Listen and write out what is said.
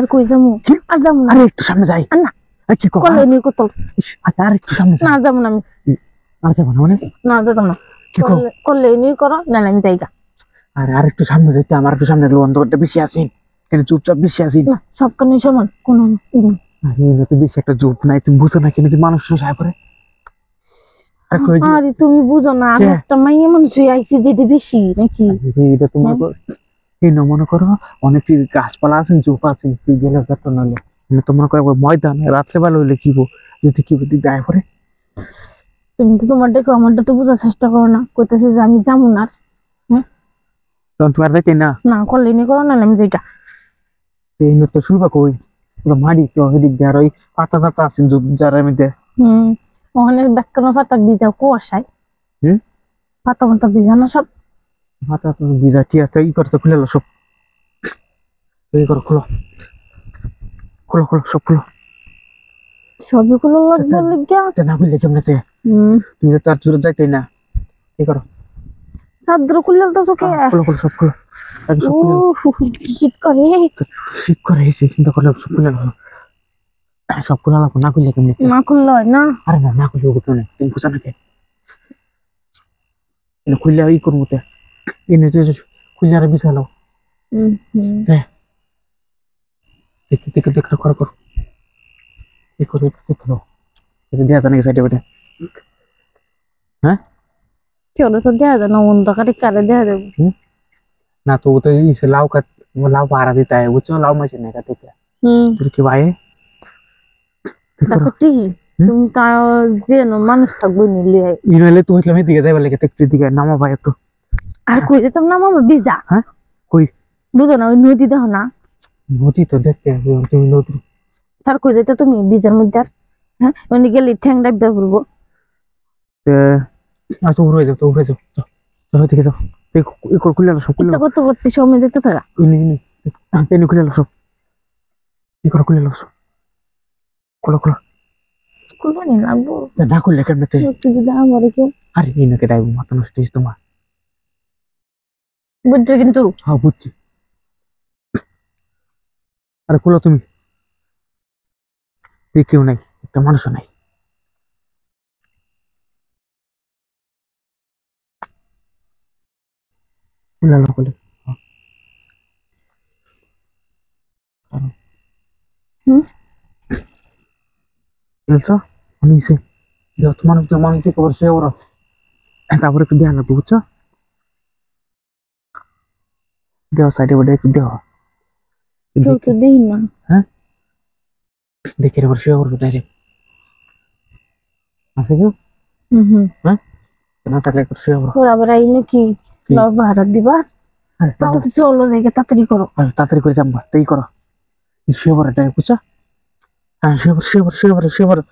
আর কই যামু আর যামু না আরে একটু সামনে যাই না কি কর কলে নি কত আচ্ছা আর একটু সামনে না যামু না আমি আর যাবো না মানে না যেতাম না কি কর কলে নি করো না আমি যাইগা আরে আর একটু সামনে যেতে আমার একটু সামনে গেলে অন্ধকারটা বেশি আসেন কেন চুপচাপ বেশি আসেন না সব কানে সমান কোন তো বেশি একটা জোপ নাই তুমি বুঝো না কেন যে মানুষ সাহায্য করে আরে তুমি বুঝো না আমি একটা মাইয়া মানুষ আইছি যেটা বেশি নাকি এটা তোমার এই মনে করো অনেক গাছপালা আছেন জোপ আছেন গেলে ব্যাপার নাহলে তো মনে করো ময়দান রাত্রে বেলা হইলে কি যদি কি গায়ে পড়ে তুমি তো তোমার দেখো আমারটা তো বোঝার চেষ্টা করো না কইতেছে যে আমি যাবো না তখন তোমার যাইতে না না করলে নি করো না আমি যাইগা এই তো শুরু কই মাড়ি তো এদিক দিয়ে আর ওই পাতা পাতা আছেন যারা মধ্যে ওখানে বেকানো পাতা ভিজা কুয়াশায় পাতা পাতা ভিজানো সব পাতা তো ভিজা ঠিক আছে ই করতে খুলে সব এই করো খোলো খোলো খোলো সব খোলো সবই খুলে লাগবে গিয়া না খুললে কেমনেতে তুমি তো আর জোরে যাইতে না এই করো চাদর খুলে তো চোখে খোলো খোলো সব খোলো শীত করে শীত করে এই চিন্তা করলে সব খুলে সব খোলা লাগবো না খুললে কেমনি না খুললে হয় না আরে না না খুললে ওগুলো না তুমি বুঝা নাকি খুললে ই করবো তে এনে খুললে আর বিছালো হ্যাঁ দেখি দেখে দেখো করো করো এই করে দেখো দেয়া জানে সাইডে বেটে হ্যাঁ কেউ তো দেয়া যায় না অন্ধকারে কারে দেয়া যাবে না তো তো ইসে লাউ का लाव पारा देता है वो चो लाव मशीन है का ठीक है फिर के भाई দেখো ঠিক তুমি তা যেন মানুষ থাকবে নিলে ইনলে তো ইসলামে দিকে যাইবা লাগে তেক দিকে নামা ভাই একটু আর কই যেতাম না মামা বিজা হ্যাঁ কই বুঝো না ওই নদী দেখো না নদী তো দেখতে তুমি নদী তার কই যেতে তুমি বিজার মধ্যে হ্যাঁ ওই গেলে ঠ্যাং ডাবদা পড়বো আর তো উড়ে যাও তো উড়ে যাও চলো দিকে যাও এই কর খুলে সব খুলে কত করতে সময় যেতে থাকা ইনি তেনি খুলে সব এই কর খুলে সব খোলো খোলো খুলবো নি লাগবো না খুললে কেমনে একটু যদি আমার কেউ আরে এই নাকি ডাইব মাথা নষ্ট হইছে তোমার বুঝছো কিন্তু হ্যাঁ বুঝছি আরে খোলো তুমি কেউ নাই একটা মানুষও নাই খুলে বুঝছো আমি সে যাও তোমার মানুষ কি খবর সে ওরা তারপরে একটু দেওয়া লাগবে বুঝছো দেওয়া সাইডে ওটা একটু দেওয়া তো দেই না হ্যাঁ দেখে এবার শুয়ে করবো ডাইরেক্ট আছে কেউ হ্যাঁ না থাকলে একটু শুয়ে করবো তোর আবার আই নাকি লাভ ভাড়া দিবা চলো জায়গা তাড়াতাড়ি করো তাড়াতাড়ি করে যাবো তাই করো শুয়ে পড়ো ডাইরেক্ট বুঝছো হ্যাঁ শুয়ে পড়ো